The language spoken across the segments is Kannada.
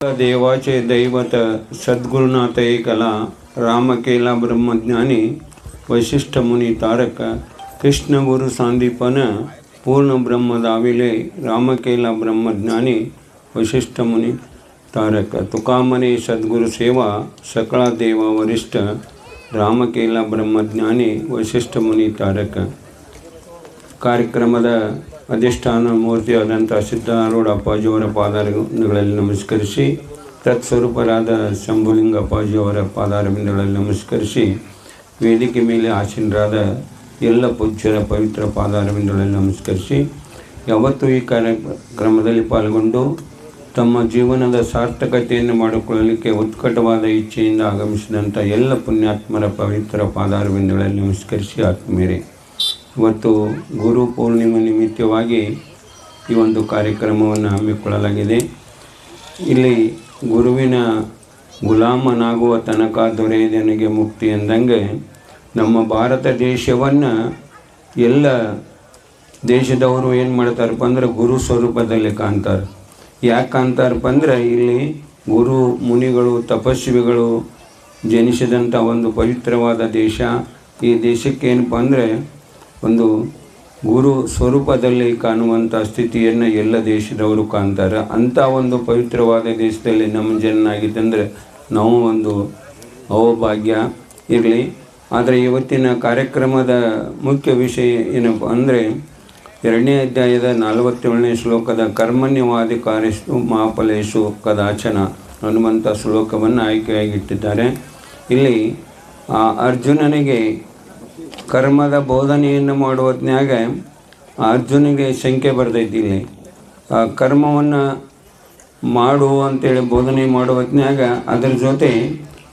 देवाचे दैवत सद्गुरुनाथ एकला रामकेला ब्रह्मज्ञानी वशिष्ठ मुनी तारक कृष्ण गुरु सांदीपन पूर्ण ब्रह्म दाविले रामकेला ब्रह्मज्ञानी वशिष्ठ मुनी तारक तुकामने सद्गुरु सेवा सकला देवा वरिष्ठ रामकेला ब्रह्मज्ञानी वशिष्ठ मुनी तारक ಕಾರ್ಯಕ್ರಮದ ಅಧಿಷ್ಠಾನ ಮೂರ್ತಿಯಾದಂಥ ಸಿದ್ಧಾರೂಢ ಅಪ್ಪಾಜಿಯವರ ಪಾದಾರವಿಂದಗಳಲ್ಲಿ ನಮಸ್ಕರಿಸಿ ತತ್ಸ್ವರೂಪರಾದ ಶಂಭುಲಿಂಗ ಅಪ್ಪಾಜಿಯವರ ಪಾದಾರವಿಂದಗಳಲ್ಲಿ ನಮಸ್ಕರಿಸಿ ವೇದಿಕೆ ಮೇಲೆ ಆಸೀನರಾದ ಎಲ್ಲ ಪೂಜ್ಯರ ಪವಿತ್ರ ಪಾದಾರವಿಂದಗಳಲ್ಲಿ ನಮಸ್ಕರಿಸಿ ಯಾವತ್ತೂ ಈ ಕಾರ್ಯಕ್ರಮದಲ್ಲಿ ಪಾಲ್ಗೊಂಡು ತಮ್ಮ ಜೀವನದ ಸಾರ್ಥಕತೆಯನ್ನು ಮಾಡಿಕೊಳ್ಳಲಿಕ್ಕೆ ಉತ್ಕಟವಾದ ಇಚ್ಛೆಯಿಂದ ಆಗಮಿಸಿದಂಥ ಎಲ್ಲ ಪುಣ್ಯಾತ್ಮರ ಪವಿತ್ರ ಪಾದಾರವಿಂದಗಳಲ್ಲಿ ನಮಸ್ಕರಿಸಿ ಆತ್ಮೀಯರೇ, ಇವತ್ತು ಗುರು ಪೂರ್ಣಿಮೆ ನಿಮಿತ್ತವಾಗಿ ಈ ಒಂದು ಕಾರ್ಯಕ್ರಮವನ್ನು ಹಮ್ಮಿಕೊಳ್ಳಲಾಗಿದೆ. ಇಲ್ಲಿ ಗುರುವಿನ ಗುಲಾಮನಾಗುವ ತನಕ ದೊರೆಯದನಿಗೆ ಮುಕ್ತಿ ಎಂದಂಗೆ ನಮ್ಮ ಭಾರತ ದೇಶವನ್ನು ಎಲ್ಲ ದೇಶದವರು ಏನು ಮಾಡ್ತಾರಪ್ಪ ಅಂದ್ರೆ ಗುರು ಸ್ವರೂಪದಲ್ಲಿ ಕಾಣ್ತಾರೆ. ಯಾಕೆ ಕಾಣ್ತಾರಪ್ಪ ಅಂದರೆ ಇಲ್ಲಿ ಗುರು ಮುನಿಗಳು ತಪಸ್ವಿಗಳು ಜನಿಸಿದಂಥ ಒಂದು ಪವಿತ್ರವಾದ ದೇಶ. ಈ ದೇಶಕ್ಕೆ ಏನಪ್ಪ ಅಂದರೆ ಒಂದು ಗುರು ಸ್ವರೂಪದಲ್ಲಿ ಕಾಣುವಂಥ ಸ್ಥಿತಿಯನ್ನು ಎಲ್ಲ ದೇಶದವರು ಕಾಣ್ತಾರೆ. ಅಂಥ ಒಂದು ಪವಿತ್ರವಾದ ದೇಶದಲ್ಲಿ ನಮ್ಮ ಜನನಾಗಿದ್ದಂದರೆ ನಾವು ಒಂದು ಅಹೋಭಾಗ್ಯ ಇರಲಿ. ಆದರೆ ಇವತ್ತಿನ ಕಾರ್ಯಕ್ರಮದ ಮುಖ್ಯ ವಿಷಯ ಏನಪ್ಪ ಅಂದರೆ 2ನೇ ಅಧ್ಯಾಯದ 47ನೇ ಶ್ಲೋಕದ ಕರ್ಮಣ್ಯವಾಧಿಕಾರಿಷು ಮಹಾಫಲೇಷು ಕದಾಚನ ಅನ್ನುವಂಥ ಶ್ಲೋಕವನ್ನು ಆಯ್ಕೆಯಾಗಿಟ್ಟಿದ್ದಾರೆ. ಇಲ್ಲಿ ಅರ್ಜುನನಿಗೆ ಕರ್ಮದ ಬೋಧನೆಯನ್ನು ಮಾಡುವ ಹೊತ್ನ್ಯಾಗ ಅರ್ಜುನಿಗೆ ಶಂಕೆ ಬರ್ತೈತಿ. ಇಲ್ಲಿ ಕರ್ಮವನ್ನು ಮಾಡು ಅಂತೇಳಿ ಬೋಧನೆ ಮಾಡುವ ಹೊತ್ನ್ಯಾಗ ಅದರ ಜೊತೆ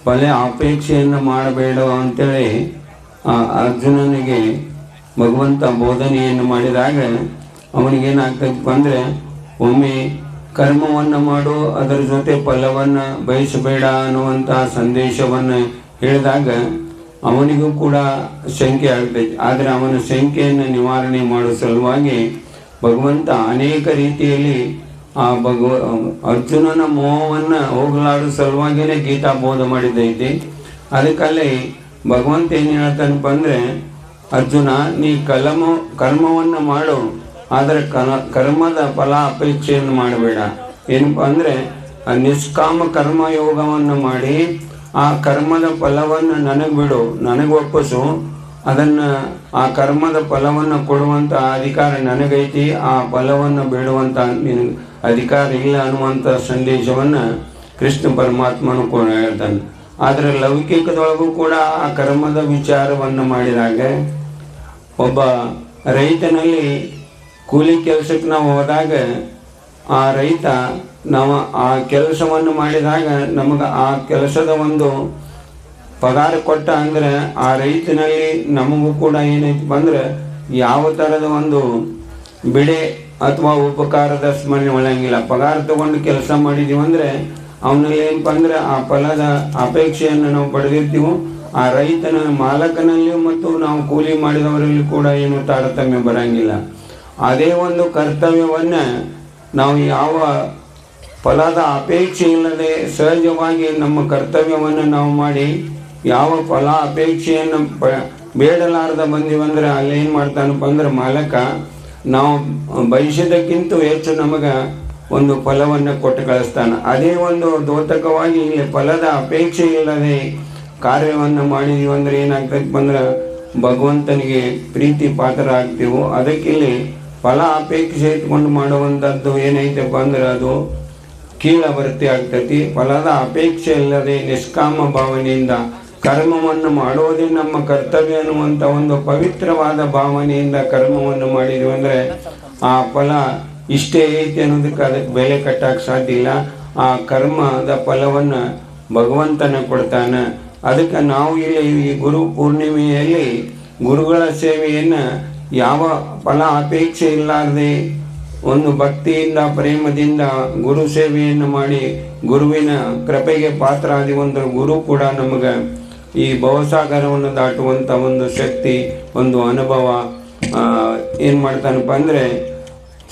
ಫಲ ಅಪೇಕ್ಷೆಯನ್ನು ಮಾಡಬೇಡ ಅಂಥೇಳಿ ಅರ್ಜುನನಿಗೆ ಭಗವಂತ ಬೋಧನೆಯನ್ನು ಮಾಡಿದಾಗ ಅವನಿಗೇನಾಗ್ತೈತಪ್ಪ ಅಂದರೆ ಒಮ್ಮೆ ಕರ್ಮವನ್ನು ಮಾಡು ಅದರ ಜೊತೆ ಫಲವನ್ನು ಬಯಸಬೇಡ ಅನ್ನುವಂಥ ಸಂದೇಶವನ್ನು ಹೇಳಿದಾಗ ಅವನಿಗೂ ಕೂಡ ಶಂಕೆ ಆಗ್ತೈತಿ. ಆದರೆ ಅವನ ಶಂಕೆಯನ್ನು ನಿವಾರಣೆ ಮಾಡುವ ಸಲುವಾಗಿ ಭಗವಂತ ಅನೇಕ ರೀತಿಯಲ್ಲಿ ಅರ್ಜುನನ ಮೋಹವನ್ನು ಹೋಗಲಾಡುವ ಸಲುವಾಗಿಯೇ ಗೀತಾ ಬೋಧ ಮಾಡಿದ್ದೈತಿ. ಅದಕ್ಕಲ್ಲಿ ಭಗವಂತ ಏನು ಹೇಳ್ತಾನಪ್ಪ ಅಂದರೆ, ಅರ್ಜುನ ನೀ ಕರ್ಮವನ್ನು ಮಾಡು, ಆದರೆ ಕರ್ಮದ ಫಲ ಅಪೇಕ್ಷೆಯನ್ನು ಮಾಡಬೇಡ. ಏನಪ್ಪ ಅಂದರೆ ನಿಷ್ಕಾಮ ಕರ್ಮಯೋಗವನ್ನು ಮಾಡಿ ಆ ಕರ್ಮದ ಫಲವನ್ನು ನನಗೆ ಬಿಡು, ನನಗೆ ಒಪ್ಪಿಸು, ಅದನ್ನು ಆ ಕರ್ಮದ ಫಲವನ್ನು ಕೊಡುವಂಥ ಅಧಿಕಾರ ನನಗೈತಿ, ಆ ಫಲವನ್ನು ಬಿಡುವಂಥ ನಿನಗೆ ಅಧಿಕಾರ ಇಲ್ಲ ಅನ್ನುವಂಥ ಸಂದೇಶವನ್ನು ಕೃಷ್ಣ ಪರಮಾತ್ಮನು ಕೂಡ ಹೇಳ್ತಾನೆ. ಆದರೆ ಲೌಕಿಕದೊಳಗೂ ಕೂಡ ಆ ಕರ್ಮದ ವಿಚಾರವನ್ನು ಮಾಡಿದಾಗ ಒಬ್ಬ ರೈತನಲ್ಲಿ ಕೂಲಿ ಕೆಲಸಕ್ಕೆ ನಾವು ಹೋದಾಗ ಆ ರೈತ ನಾವು ಆ ಕೆಲಸವನ್ನು ಮಾಡಿದಾಗ ನಮಗೆ ಆ ಕೆಲಸದ ಒಂದು ಪಗಾರ ಕೊಟ್ಟ ಅಂದರೆ ಆ ರೈತನಲ್ಲಿ ನಮಗೂ ಕೂಡ ಏನೈತಪ್ಪ ಅಂದ್ರೆ ಯಾವ ಥರದ ಒಂದು ಬಿಡೆ ಅಥವಾ ಉಪಕಾರದ ಸ್ಮರಣೆ ಒಳಂಗಿಲ್ಲ. ಪಗಾರ ತಗೊಂಡು ಕೆಲಸ ಮಾಡಿದ್ದೀವಿ ಅಂದರೆ ಅವನಲ್ಲಿ ಏನಪ್ಪ ಅಂದರೆ ಆ ಫಲದ ಅಪೇಕ್ಷೆಯನ್ನು ನಾವು ಪಡೆದಿರ್ತೀವಿ. ಆ ರೈತನ ಮಾಲಕನಲ್ಲಿಯೂ ಮತ್ತು ನಾವು ಕೂಲಿ ಮಾಡಿದವರಲ್ಲಿ ಕೂಡ ಏನು ತಾರತಮ್ಯ ಬರಂಗಿಲ್ಲ. ಅದೇ ಒಂದು ಕರ್ತವ್ಯವನ್ನು ನಾವು ಯಾವ ಫಲದ ಅಪೇಕ್ಷೆ ಇಲ್ಲದೆ ಸಹಜವಾಗಿ ನಮ್ಮ ಕರ್ತವ್ಯವನ್ನು ನಾವು ಮಾಡಿ ಯಾವ ಫಲ ಅಪೇಕ್ಷೆಯನ್ನು ಬೇಡಲಾರ್ದ ಬಂದೀವಂದ್ರೆ ಅಲ್ಲೇನು ಮಾಡ್ತಾನಪ್ಪ ಅಂದ್ರೆ ಮಾಲಕ ನಾವು ಬಯಸಿದ್ದಕ್ಕಿಂತ ಹೆಚ್ಚು ನಮಗೆ ಒಂದು ಫಲವನ್ನು ಕೊಟ್ಟು ಕಳಿಸ್ತಾನೆ. ಅದೇ ಒಂದು ದ್ಯೋತಕವಾಗಿ ಇಲ್ಲಿ ಫಲದ ಅಪೇಕ್ಷೆ ಇಲ್ಲದೆ ಕಾರ್ಯವನ್ನು ಮಾಡಿದೀವಿ ಅಂದರೆ ಏನಾಗ್ತೈತಪ್ಪ ಅಂದ್ರೆ ಭಗವಂತನಿಗೆ ಪ್ರೀತಿ ಪಾತ್ರ ಆಗ್ತೀವೋ. ಅದಕ್ಕಿಲ್ಲಿ ಫಲ ಅಪೇಕ್ಷೆ ಇಟ್ಕೊಂಡು ಮಾಡುವಂಥದ್ದು ಏನೈತಪ್ಪ ಅಂದ್ರೆ ಅದು ಕೀಳವರ್ತಿ ಆಗ್ತೈತಿ. ಫಲದ ಅಪೇಕ್ಷೆ ಇಲ್ಲದೆ ನಿಷ್ಕಾಮ ಭಾವನೆಯಿಂದ ಕರ್ಮವನ್ನು ಮಾಡೋದೇ ನಮ್ಮ ಕರ್ತವ್ಯ ಅನ್ನುವಂಥ ಒಂದು ಪವಿತ್ರವಾದ ಭಾವನೆಯಿಂದ ಕರ್ಮವನ್ನು ಮಾಡಿದ್ವಿ ಅಂದರೆ ಆ ಫಲ ಇಷ್ಟೇ ಐತಿ ಅನ್ನೋದಕ್ಕೆ ಅದಕ್ಕೆ ಬೆಲೆ ಕಟ್ಟಕ್ಕೆ ಸಾಧ್ಯ ಇಲ್ಲ. ಆ ಕರ್ಮದ ಫಲವನ್ನು ಭಗವಂತನ ಕೊಡ್ತಾನೆ. ಅದಕ್ಕೆ ನಾವು ಇಲ್ಲಿ ಈ ಗುರು ಪೂರ್ಣಿಮೆಯಲ್ಲಿ ಗುರುಗಳ ಸೇವೆಯನ್ನು ಯಾವ ಫಲ ಅಪೇಕ್ಷೆ ಇಲ್ಲಾರದೆ ಒಂದು ಭಕ್ತಿಯಿಂದ ಪ್ರೇಮದಿಂದ ಗುರು ಸೇವೆಯನ್ನು ಮಾಡಿ ಗುರುವಿನ ಕೃಪೆಗೆ ಪಾತ್ರ ಆದಿವಂತ ಗುರು ಕೂಡ ನಮಗೆ ಈ ಭವಸಾಗರವನ್ನು ದಾಟುವಂಥ ಒಂದು ಶಕ್ತಿ, ಒಂದು ಅನುಭವ ಏನು ಮಾಡ್ತಾನಪ್ಪ ಅಂದರೆ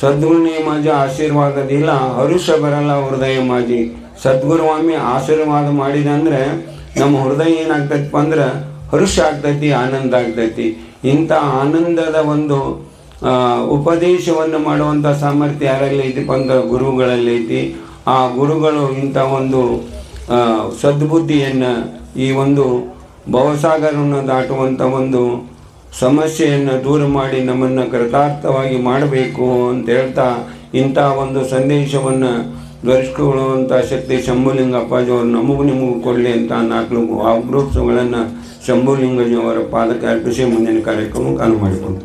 ಸದ್ಗುಣೇ ಮಾಜ ಆಶೀರ್ವಾದದಿಲ್ಲ ಹರುಷ ಬರಲ್ಲ ಹೃದಯ ಮಾಜಿ. ಸದ್ಗುರುಸ್ವಾಮಿ ಆಶೀರ್ವಾದ ಮಾಡಿದಂದ್ರೆ ನಮ್ಮ ಹೃದಯ ಏನಾಗ್ತೈತಪ್ಪ ಅಂದ್ರೆ ಹರುಷ ಆಗ್ತೈತಿ, ಆನಂದ ಆಗ್ತೈತಿ. ಇಂಥ ಆನಂದದ ಒಂದು ಉಪದೇಶವನ್ನು ಮಾಡುವಂಥ ಸಾಮರ್ಥ್ಯ ಯಾರಲ್ಲಿ ಐತಿಪ್ಪ ಅಂದ್ರೆ ಗುರುಗಳಲ್ಲಿ ಐತಿ. ಆ ಗುರುಗಳು ಇಂಥ ಒಂದು ಸದ್ಬುದ್ಧಿಯನ್ನು, ಈ ಒಂದು ಭವಸಾಗರವನ್ನು ದಾಟುವಂಥ ಒಂದು ಸಮಸ್ಯೆಯನ್ನು ದೂರ ಮಾಡಿ ನಮ್ಮನ್ನು ಕೃತಾರ್ಥವಾಗಿ ಮಾಡಬೇಕು ಅಂತ ಹೇಳ್ತಾ ಇಂಥ ಒಂದು ಸಂದೇಶವನ್ನು ದೊರಕಿಸಿಕೊಳ್ಳುವಂಥ ಶಕ್ತಿ ಶಂಭುಲಿಂಗ ಅಪ್ಪಾಜಿಯವರು ನಮಗೂ ನಿಮಗೂ ಕೊಡಲಿ ಅಂತ 4 ವಾಗ್ರೂಪ್ಸ್ಗಳನ್ನು ಶಂಭುಲಿಂಗಜಿಯವರ ಪಾದಕ್ಕೆ ಅರ್ಪಿಸಿ ಮುಂದಿನ ಕಾರ್ಯಕ್ರಮಕ್ಕೆ ಅನುವು ಮಾಡಿಕೊಂಡು